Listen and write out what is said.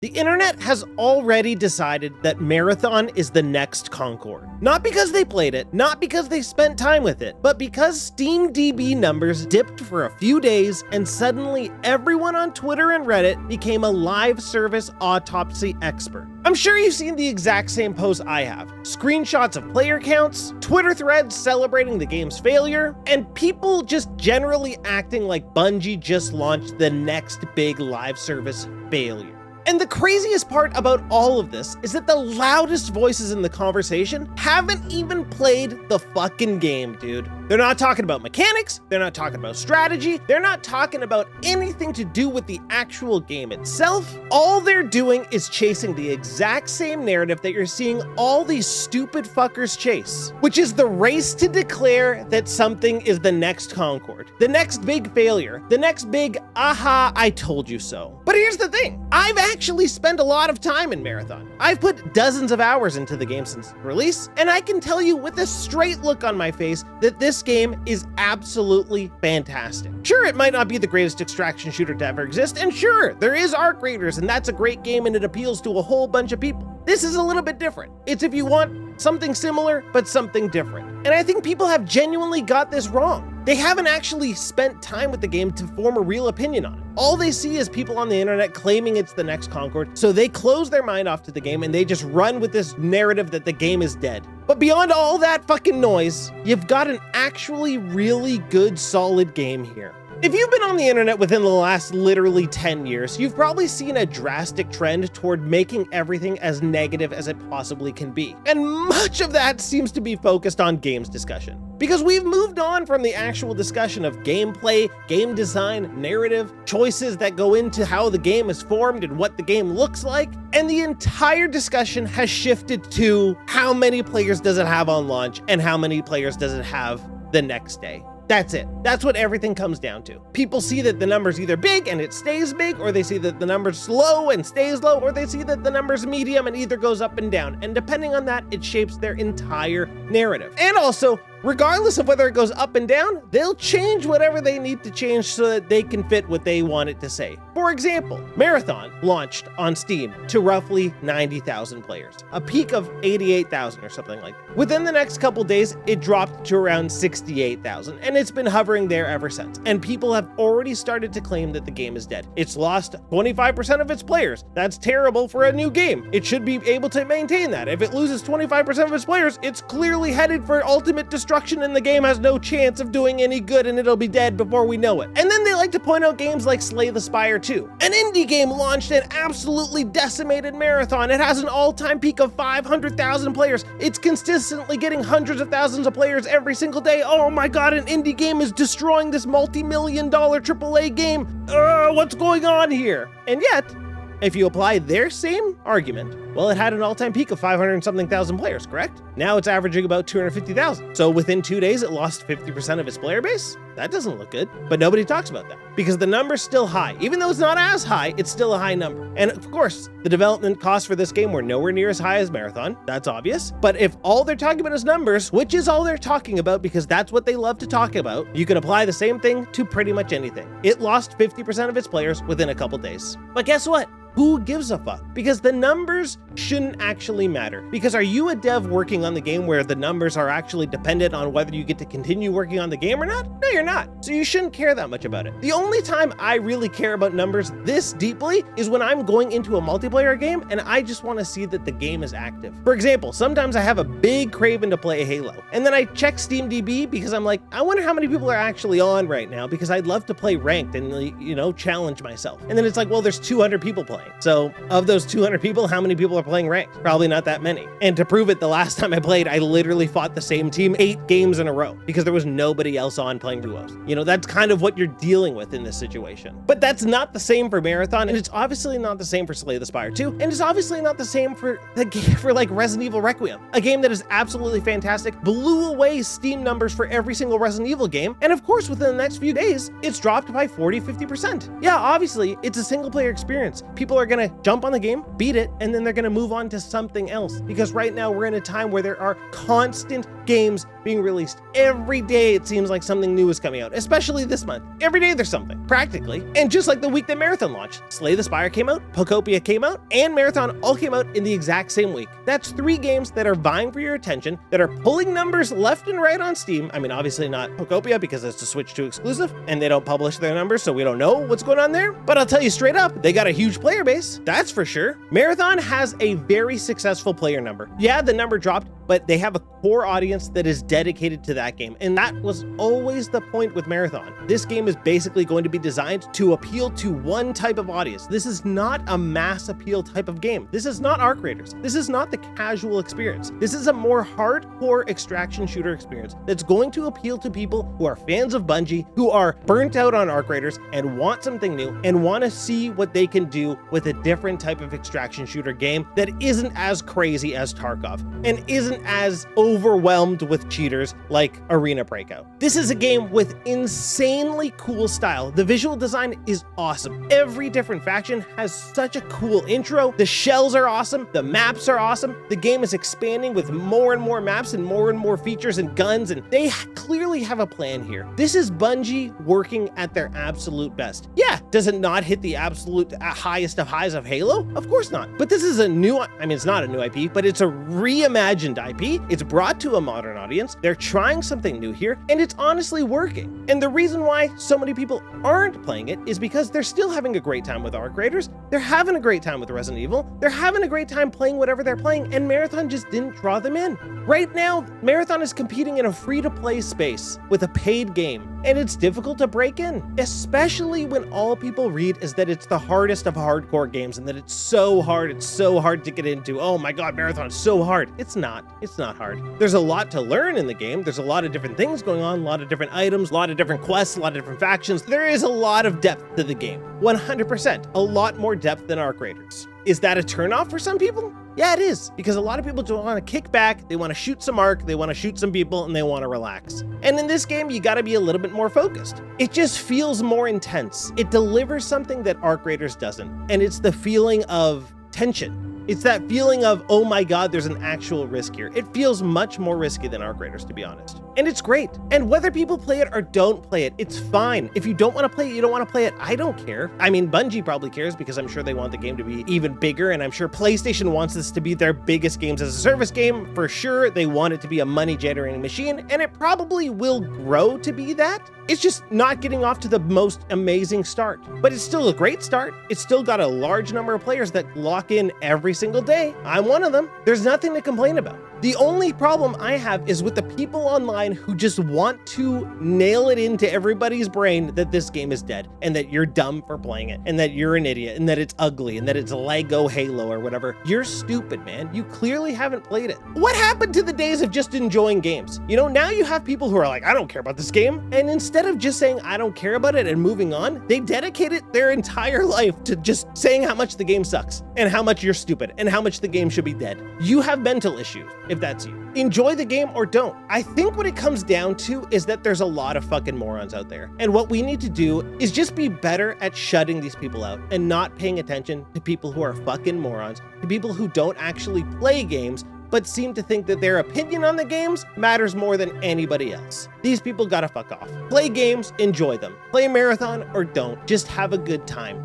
The internet has already decided that Marathon is the next Concord. Not because they played it, not because they spent time with it, but because Steam DB numbers dipped for a few days and suddenly everyone on Twitter and Reddit became a live service autopsy expert. I'm sure you've seen the exact same posts I have. Screenshots of player counts, Twitter threads celebrating the game's failure, and people just generally acting like Bungie just launched the next big live service failure. And the craziest part about all of this is that the loudest voices in the conversation haven't even played the fucking game, dude. They're not talking about mechanics, they're not talking about strategy, they're not talking about anything to do with the actual game itself. All they're doing is chasing the exact same narrative that you're seeing all these stupid fuckers chase, which is the race to declare that something is the next Concord, the next big failure, the next big, aha, I told you so. But here's the thing, I've actually spent a lot of time in Marathon. I've put dozens of hours into the game since release, and I can tell you with a straight look on my face that this game is absolutely fantastic. Sure, it might not be the greatest extraction shooter to ever exist, and sure, there is Arc Raiders, and that's a great game and it appeals to a whole bunch of people. This is a little bit different. It's if you want something similar, but something different. And I think people have genuinely got this wrong. They haven't actually spent time with the game to form a real opinion on it. All they see is people on the internet claiming it's the next Concord, so they close their mind off to the game and they just run with this narrative that the game is dead. But beyond all that fucking noise, you've got an actually really good, solid game here. If you've been on the internet within the last literally 10 years, you've probably seen a drastic trend toward making everything as negative as it possibly can be. And much of that seems to be focused on games discussion. Because we've moved on from the actual discussion of gameplay, game design, narrative, choices that go into how the game is formed and what the game looks like, and the entire discussion has shifted to how many players does it have on launch and how many players does it have the next day. That's it. That's what everything comes down to. People see that the number's either big and it stays big, or they see that the number's low and stays low, or they see that the number's medium and either goes up and down. And depending on that, it shapes their entire narrative. And also, regardless of whether it goes up and down, they'll change whatever they need to change so that they can fit what they want it to say. For example, Marathon launched on Steam to roughly 90,000 players, a peak of 88,000 or something like that. Within the next couple days, it dropped to around 68,000, and it's been hovering there ever since. And people have already started to claim that the game is dead. It's lost 25% of its players. That's terrible for a new game. It should be able to maintain that. If it loses 25% of its players, it's clearly headed for ultimate destruction, and the game has no chance of doing any good, and it'll be dead before we know it. And then they like to point out games like Slay the Spire 2, an indie game launched and absolutely decimated Marathon. It has an all-time peak of 500,000 players. It's consistently getting hundreds of thousands of players every single day. Oh my god, an indie game is destroying this multi-million-dollar AAA game. What's going on here? And yet, if you apply their same argument, well, it had an all-time peak of 500 and something thousand players, correct? Now it's averaging about 250,000. So within 2 days, it lost 50% of its player base? That doesn't look good. But nobody talks about that because the number's still high. Even though it's not as high, it's still a high number. And of course, the development costs for this game were nowhere near as high as Marathon. That's obvious. But if all they're talking about is numbers, which is all they're talking about because that's what they love to talk about, you can apply the same thing to pretty much anything. It lost 50% of its players within a couple days. But guess what? Who gives a fuck? Because the numbers shouldn't actually matter. Because are you a dev working on the game where the numbers are actually dependent on whether you get to continue working on the game or not? No, you're not. So you shouldn't care that much about it. The only time I really care about numbers this deeply is when I'm going into a multiplayer game and I just want to see that the game is active. For example, sometimes I have a big craving to play Halo, and then I check Steam DB because I'm like, I wonder how many people are actually on right now because I'd love to play ranked and, you know, challenge myself. And then it's like, well, there's 200 people playing. So of those 200 people, how many people are playing ranked? Probably not that many. And to prove it, the last time I played, I literally fought the same team 8 games in a row because there was nobody else on playing duos. You know, that's kind of what you're dealing with in this situation. But that's not the same for Marathon, and it's obviously not the same for Slay the Spire 2, and it's obviously not the same for the game for like Resident Evil Requiem, a game that is absolutely fantastic, blew away Steam numbers for every single Resident Evil game, and of course within the next few days, it's dropped by 40-50%. Yeah, obviously, it's a single player experience. People are gonna jump on the game, beat it, and then they're gonna move on to something else. Because right now we're in a time where there are constant games being released. Every day it seems like something new is coming out, especially this month. Every day there's something, practically. And just like the week that Marathon launched, Slay the Spire came out, Pokopia came out, and Marathon all came out in the exact same week. That's 3 games that are vying for your attention, that are pulling numbers left and right on Steam. I mean, obviously not Pokopia because it's a Switch 2 exclusive, and they don't publish their numbers, so we don't know what's going on there. But I'll tell you straight up, they got a huge player base, that's for sure. Marathon has a very successful player number. Yeah, the number dropped, but they have a core audience that is dedicated to that game. And that was always the point with Marathon. This game is basically going to be designed to appeal to one type of audience. This is not a mass appeal type of game. This is not Arc Raiders. This is not the casual experience. This is a more hardcore extraction shooter experience that's going to appeal to people who are fans of Bungie, who are burnt out on Arc Raiders and want something new and want to see what they can do with a different type of extraction shooter game that isn't as crazy as Tarkov and isn't as overwhelmed with cheaters like Arena Breakout. This is a game with insanely cool style. The visual design is awesome. Every different faction has such a cool intro. The shells are awesome. The maps are awesome. The game is expanding with more and more maps and more features and guns, and they clearly have a plan here. This is Bungie working at their absolute best. Yeah, does it not hit the absolute highest of highs of Halo? Of course not. But this is a new, I mean, it's not a new IP, but it's a reimagined IP. It's brought to a modern audience. They're trying something new here, and it's honestly working. And the reason why so many people aren't playing it is because they're still having a great time with Arc Raiders. They're having a great time with Resident Evil. They're having a great time playing whatever they're playing, and Marathon just didn't draw them in. Right now, Marathon is competing in a free-to-play space with a paid game, and it's difficult to break in, especially when all people read is that it's the hardest of hardcore games and that it's so hard to get into. Oh my God, Marathon is so hard. It's not hard. There's a lot to learn in the game. There's a lot of different things going on, a lot of different items, a lot of different quests, a lot of different factions. There is a lot of depth to the game. 100%, a lot more depth than Arc Raiders. Is that a turnoff for some people? Yeah, it is, because a lot of people just want to kick back, they want to shoot some Arc, they want to shoot some people, and they want to relax. And in this game, you got to be a little bit more focused. It just feels more intense. It delivers something that Arc Raiders doesn't, and it's the feeling of tension. It's that feeling of, oh my God, there's an actual risk here. It feels much more risky than Arc Raiders, to be honest. And it's great. And whether people play it or don't play it, it's fine. If you don't want to play it, you don't want to play it. I don't care. I mean, Bungie probably cares because I'm sure they want the game to be even bigger, and I'm sure PlayStation wants this to be their biggest games as a service game. For sure, they want it to be a money-generating machine, and it probably will grow to be that. It's just not getting off to the most amazing start. But it's still a great start. It's still got a large number of players that lock in every single day. I'm one of them. There's nothing to complain about. The only problem I have is with the people online who just want to nail it into everybody's brain that this game is dead and that you're dumb for playing it and that you're an idiot and that it's ugly and that it's Lego Halo or whatever. You're stupid, man. You clearly haven't played it. What happened to the days of just enjoying games? You know, now you have people who are like, I don't care about this game. And instead of just saying, I don't care about it and moving on, they dedicated their entire life to just saying how much the game sucks and how much you're stupid and how much the game should be dead. You have mental issues, if that's you. Enjoy the game or don't. I think what it comes down to is that there's a lot of fucking morons out there. And what we need to do is just be better at shutting these people out and not paying attention to people who are fucking morons, to people who don't actually play games, but seem to think that their opinion on the games matters more than anybody else. These people gotta fuck off. Play games, enjoy them. Play Marathon or don't, just have a good time.